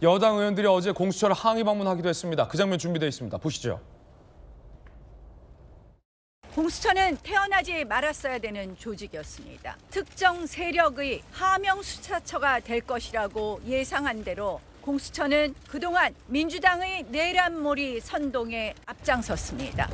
여당 의원들이 어제 공수처를 항의 방문하기도 했습니다. 그 장면 준비되어 있습니다. 보시죠. 공수처는 태어나지 말았어야 되는 조직이었습니다. 특정 세력의 하명 수사처가 될 것이라고 예상한 대로 공수처는 그동안 민주당의 내란몰이 선동에 앞장섰습니다.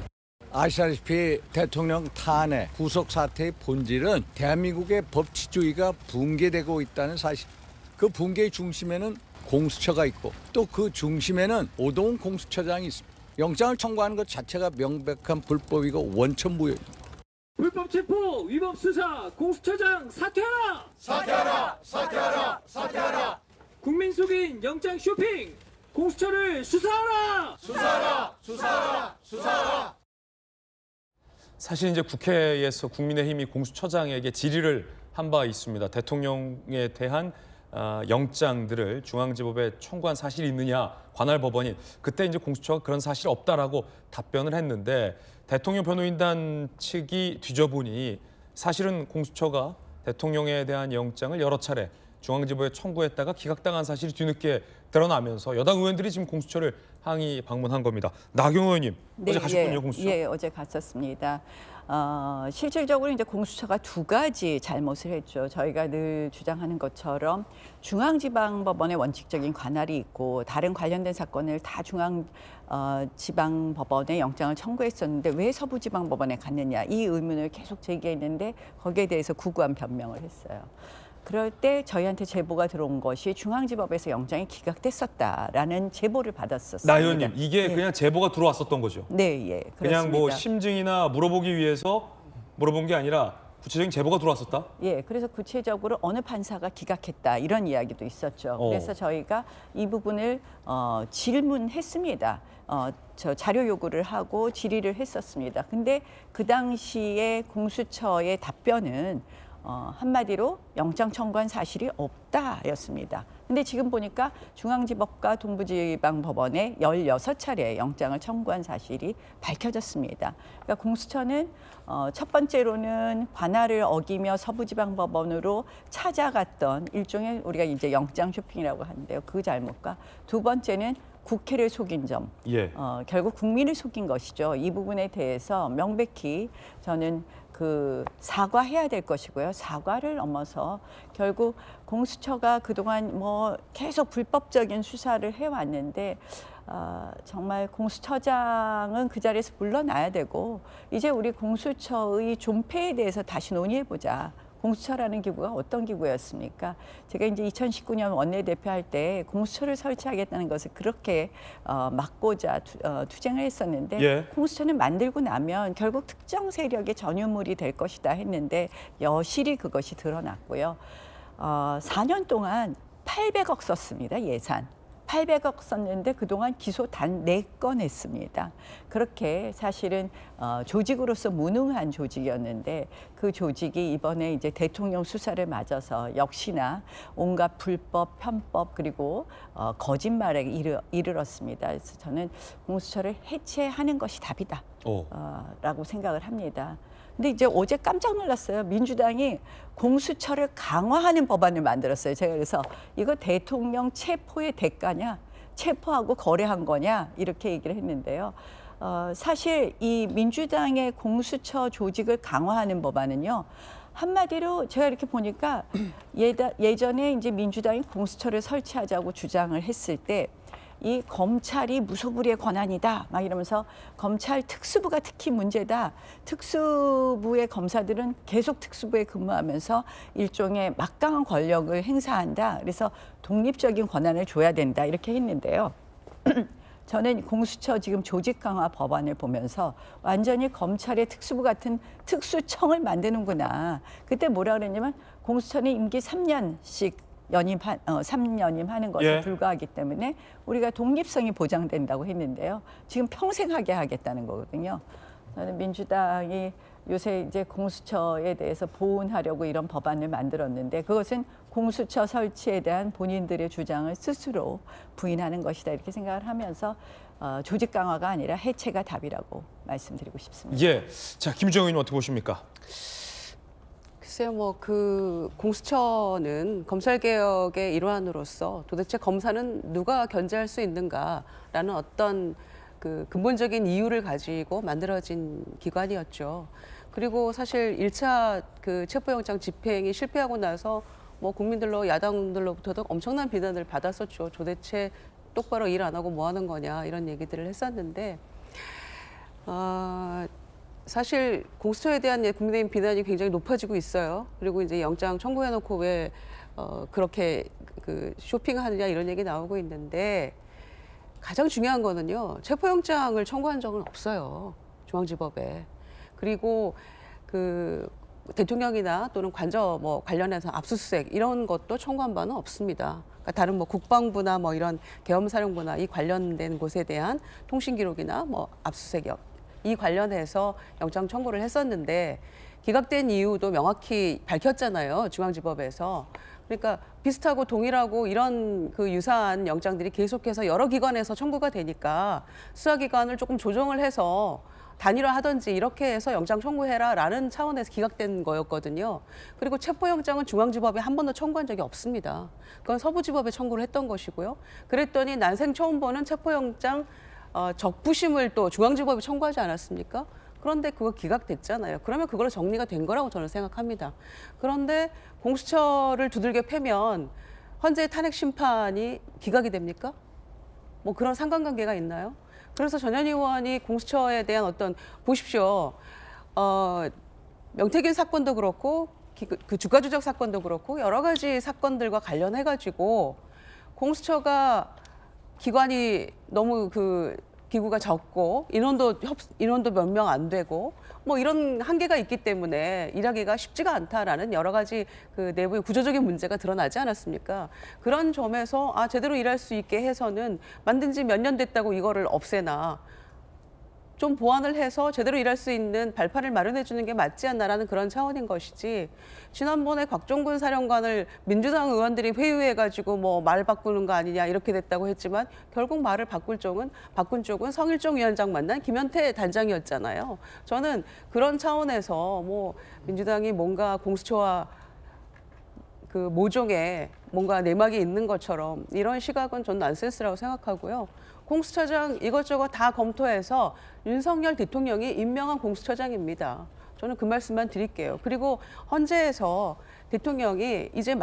아시다시피 대통령 탄핵, 구속 사태의 본질은 대한민국의 법치주의가 붕괴되고 있다는 사실. 그 붕괴의 중심에는 공수처가 있고 또 그 중심에는 오동훈 공수처장이 있습니다. 영장을 청구하는 것 자체가 명백한 불법이고 원천무효입니다. 불법 체포, 위법 수사, 공수처장 사퇴하라! 사퇴하라! 사퇴하라! 사퇴하라! 국민 속인 영장 쇼핑! 공수처를 수사하라! 수사하라! 수사하라! 수사하라! 사실 이제 국회에서 국민의힘이 공수처장에게 질의를 한 바 있습니다. 대통령에 대한 영장들을 중앙지법에 청구한 사실이 있느냐, 관할 법원이 그때 이제 공수처가 그런 사실이 없다라고 답변을 했는데 대통령 변호인단 측이 뒤져보니 사실은 공수처가 대통령에 대한 영장을 여러 차례 중앙지법에 청구했다가 기각당한 사실이 뒤늦게 드러나면서 여당 의원들이 지금 공수처를 항의 방문한 겁니다. 나경원 의원님 어제 가셨군요, 공수처. 예, 어제 갔었습니다. 실질적으로 이제 공수처가 두 가지 잘못을 했죠. 저희가 늘 주장하는 것처럼 중앙지방법원의 원칙적인 관할이 있고 다른 관련된 사건을 다 중앙지방법원에 영장을 청구했었는데 왜 서부지방법원에 갔느냐 이 의문을 계속 제기했는데 거기에 대해서 구구한 변명을 했어요. 그럴 때 저희한테 제보가 들어온 것이 중앙지법에서 영장이 기각됐었다라는 제보를 받았었습니다. 나 의원님, 이게 그냥 제보가 들어왔었던 거죠? 네, 예. 그렇습니다. 그냥 뭐 심증이나 물어보기 위해서 물어본 게 아니라 구체적인 제보가 들어왔었다? 예, 그래서 구체적으로 어느 판사가 기각했다 이런 이야기도 있었죠. 그래서 저희가 이 부분을 질문했습니다. 저 자료 요구를 하고 질의를 했었습니다. 근데 그 당시에 공수처의 답변은 한마디로 영장 청구한 사실이 없다였습니다. 근데 지금 보니까 중앙지법과 동부지방법원에 16차례 영장을 청구한 사실이 밝혀졌습니다. 그러니까 공수처는 첫 번째로는 관할을 어기며 서부지방법원으로 찾아갔던 일종의 우리가 이제 영장 쇼핑이라고 하는데요. 그 잘못과 두 번째는 국회를 속인 점, 결국 국민을 속인 것이죠. 이 부분에 대해서 명백히 저는 사과해야 될 것이고요. 사과를 넘어서 결국 공수처가 그동안 뭐 계속 불법적인 수사를 해왔는데 정말 공수처장은 그 자리에서 물러나야 되고 이제 우리 공수처의 존폐에 대해서 다시 논의해보자. 공수처라는 기구가 어떤 기구였습니까? 제가 이제 2019년 원내대표 할 때 공수처를 설치하겠다는 것을 그렇게 막고자 투쟁을 했었는데 공수처는 만들고 나면 결국 특정 세력의 전유물이 될 것이다 했는데 여실히 그것이 드러났고요. 4년 동안 800억 썼습니다, 예산. 800억 썼는데 그동안 기소 단 4건 했습니다. 그렇게 사실은 조직으로서 무능한 조직이었는데 그 조직이 이번에 이제 대통령 수사를 맞아서 역시나 온갖 불법, 편법 그리고 거짓말에 이르렀습니다. 그래서 저는 공수처를 해체하는 것이 답이다 라고 생각을 합니다. 근데 이제 어제 깜짝 놀랐어요. 민주당이 공수처를 강화하는 법안을 만들었어요. 제가 그래서 이거 대통령 체포의 대가냐, 체포하고 거래한 거냐 이렇게 얘기를 했는데요. 사실 이 민주당의 공수처 조직을 강화하는 법안은요. 한마디로 제가 이렇게 보니까 예전에 이제 민주당이 공수처를 설치하자고 주장을 했을 때 이 검찰이 무소불위의 권한이다 막 이러면서 검찰 특수부가 특히 문제다. 특수부의 검사들은 계속 특수부에 근무하면서 일종의 막강한 권력을 행사한다. 그래서 독립적인 권한을 줘야 된다 이렇게 했는데요. 저는 공수처 지금 조직 강화 법안을 보면서 완전히 검찰의 특수부 같은 특수청을 만드는구나. 그때 뭐라 그랬냐면 공수처는 임기 3년씩 3년임 하는 것에 불과하기 때문에 우리가 독립성이 보장된다고 했는데요. 지금 평생 하게 하겠다는 거거든요. 저는 민주당이 요새 이제 공수처에 대해서 보훈하려고 이런 법안을 만들었는데 그것은 공수처 설치에 대한 본인들의 주장을 스스로 부인하는 것이다 이렇게 생각을 하면서 조직 강화가 아니라 해체가 답이라고 말씀드리고 싶습니다. 자, 김주영 의원님 어떻게 보십니까? 글쎄요, 뭐 그 공수처는 검찰 개혁의 일환으로서 도대체 검사는 누가 견제할 수 있는가라는 어떤 그 근본적인 이유를 가지고 만들어진 기관이었죠. 그리고 사실 1차 그 체포영장 집행이 실패하고 나서 뭐 국민들로 야당들로부터도 엄청난 비난을 받았었죠. 도대체 똑바로 일 안 하고 뭐 하는 거냐 이런 얘기들을 했었는데 사실 공수처에 대한 국민의힘 비난이 굉장히 높아지고 있어요. 그리고 이제 영장 청구해놓고 왜 그렇게 그 쇼핑하느냐 이런 얘기 나오고 있는데 가장 중요한 거는요. 체포영장을 청구한 적은 없어요. 중앙지법에. 그리고 그 대통령이나 또는 관저 뭐 관련해서 압수수색 이런 것도 청구한 바는 없습니다. 그러니까 다른 뭐 국방부나 뭐 이런 계엄사령부나 이 관련된 곳에 대한 통신 기록이나 뭐 압수수색 이 관련해서 영장 청구를 했었는데 기각된 이유도 명확히 밝혔잖아요. 중앙지법에서. 그러니까 비슷하고 동일하고 이런 그 유사한 영장들이 계속해서 여러 기관에서 청구가 되니까 수사기관을 조금 조정을 해서 단일화하든지 이렇게 해서 영장 청구해라라는 차원에서 기각된 거였거든요. 그리고 체포영장은 중앙지법에 한 번도 청구한 적이 없습니다. 그건 서부지법에 청구를 했던 것이고요. 그랬더니 난생 처음 보는 체포영장 적부심을 또 중앙지법에 청구하지 않았습니까? 그런데 그거 기각됐잖아요. 그러면 그걸로 정리가 된 거라고 저는 생각합니다. 그런데 공수처를 두들겨 패면 헌재 탄핵 심판이 기각이 됩니까? 뭐 그런 상관관계가 있나요? 그래서 전현희 의원이 공수처에 대한 어떤 보십시오. 명태균 사건도 그렇고 그 주가 조작 사건도 그렇고 여러 가지 사건들과 관련해 가지고 공수처가 기관이 너무 그 기구가 적고 인원도 몇 명 안 되고 뭐 이런 한계가 있기 때문에 일하기가 쉽지가 않다라는 여러 가지 그 내부의 구조적인 문제가 드러나지 않았습니까? 그런 점에서 제대로 일할 수 있게 해서는 만든 지 몇 년 됐다고 이거를 없애나 좀 보완을 해서 제대로 일할 수 있는 발판을 마련해 주는 게 맞지 않나라는 그런 차원인 것이지 지난번에 곽종근 사령관을 민주당 의원들이 회유해가지고 뭐 말 바꾸는 거 아니냐 이렇게 됐다고 했지만 결국 말을 바꾼 쪽은 성일종 위원장 만난 김현태 단장이었잖아요. 저는 그런 차원에서 뭐 민주당이 뭔가 공수처와 그 모종에 뭔가 내막이 있는 것처럼 이런 시각은 전 난센스라고 생각하고요. 공수처장 이것저것 다 검토해서 윤석열 대통령이 임명한 공수처장입니다. 저는 그 말씀만 드릴게요. 그리고 헌재에서 대통령이 이제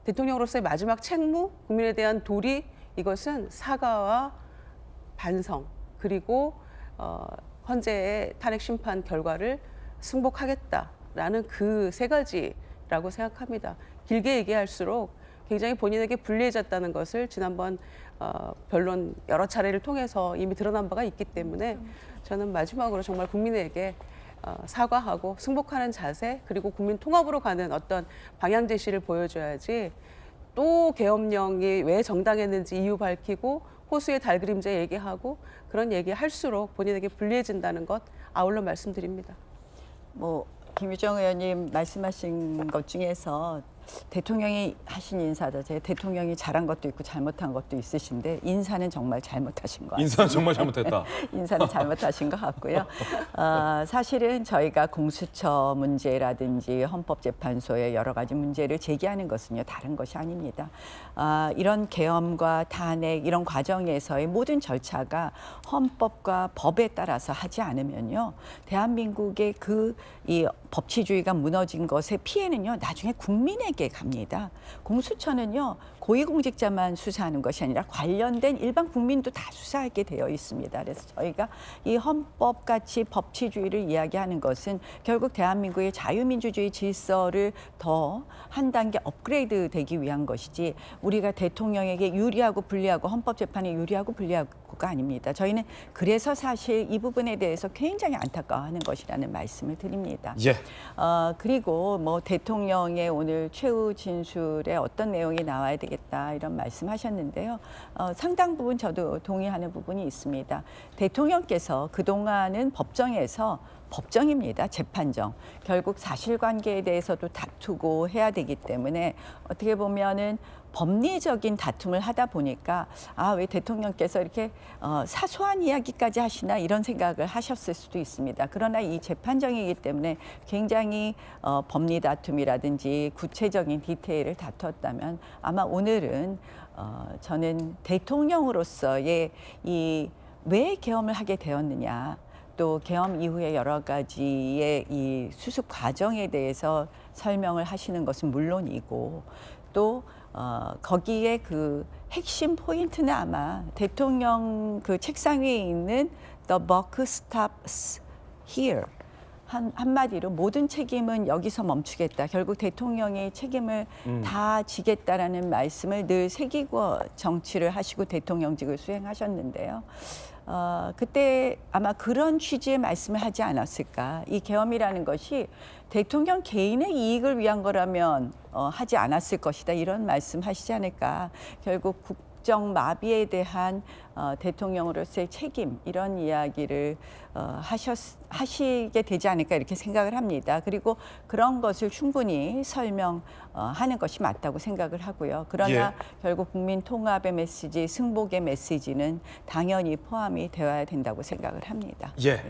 대통령으로서의 마지막 책무, 국민에 대한 도리, 이것은 사과와 반성, 그리고 헌재의 탄핵 심판 결과를 승복하겠다라는 그 세 가지라고 생각합니다. 길게 얘기할수록 굉장히 본인에게 불리해졌다는 것을 지난번 변론 여러 차례를 통해서 이미 드러난 바가 있기 때문에 저는 마지막으로 정말 국민에게 사과하고 승복하는 자세 그리고 국민 통합으로 가는 어떤 방향 제시를 보여줘야지 또 계엄령이 왜 정당했는지 이유 밝히고 호수의 달그림자 얘기하고 그런 얘기할수록 본인에게 불리해진다는 것 아울러 말씀드립니다. 뭐 김유정 의원님 말씀하신 것 중에서 대통령이 하신 인사다. 제가 대통령이 잘한 것도 있고 잘못한 것도 있으신데 인사는 정말 잘못하신 것 같아요. 인사는 정말 잘못했다. 인사는 잘못하신 것 같고요. 사실은 저희가 공수처 문제라든지 헌법재판소의 여러 가지 문제를 제기하는 것은요. 다른 것이 아닙니다. 이런 계엄과 탄핵 이런 과정에서의 모든 절차가 헌법과 법에 따라서 하지 않으면요. 대한민국의 이 법치주의가 무너진 것의 피해는요. 나중에 국민에게 갑니다. 공수처는요. 고위공직자만 수사하는 것이 아니라 관련된 일반 국민도 다 수사하게 되어 있습니다. 그래서 저희가 이 헌법같이 법치주의를 이야기하는 것은 결국 대한민국의 자유민주주의 질서를 더 한 단계 업그레이드 되기 위한 것이지 우리가 대통령에게 유리하고 불리하고 헌법재판에 유리하고 불리하고가 아닙니다. 저희는 그래서 사실 이 부분에 대해서 굉장히 안타까워하는 것이라는 말씀을 드립니다. 예. 그리고 뭐 대통령의 오늘 최후 진술에 어떤 내용이 나와야 되겠다 이런 말씀하셨는데요. 상당 부분 저도 동의하는 부분이 있습니다. 대통령께서 그동안은 법정에서 법정입니다. 재판정. 결국 사실관계에 대해서도 다투고 해야 되기 때문에 어떻게 보면은 법리적인 다툼을 하다 보니까 왜 대통령께서 이렇게 사소한 이야기까지 하시나 이런 생각을 하셨을 수도 있습니다. 그러나 이 재판정이기 때문에 굉장히 법리 다툼이라든지 구체적인 디테일을 다투었다면 아마 오늘은 저는 대통령으로서의 왜 계엄을 하게 되었느냐, 또 계엄 이후에 여러 가지의 이 수습 과정에 대해서 설명을 하시는 것은 물론이고, 또 거기에 그 핵심 포인트는 아마 대통령 그 책상 위에 있는 The buck stops here. 한마디로 모든 책임은 여기서 멈추겠다. 결국 대통령이 책임을 다 지겠다라는 말씀을 늘 새기고 정치를 하시고 대통령직을 수행하셨는데요. 그때 아마 그런 취지의 말씀을 하지 않았을까. 이 계엄이라는 것이 대통령 개인의 이익을 위한 거라면 하지 않았을 것이다. 이런 말씀 하시지 않을까. 결국 국정 마비에 대한 대통령으로서의 책임, 이런 이야기를 하시게 되지 않을까 이렇게 생각을 합니다. 그리고 그런 것을 충분히 설명하는 것이 맞다고 생각을 하고요. 그러나 결국 국민 통합의 메시지, 승복의 메시지는 당연히 포함이 되어야 된다고 생각을 합니다. 예.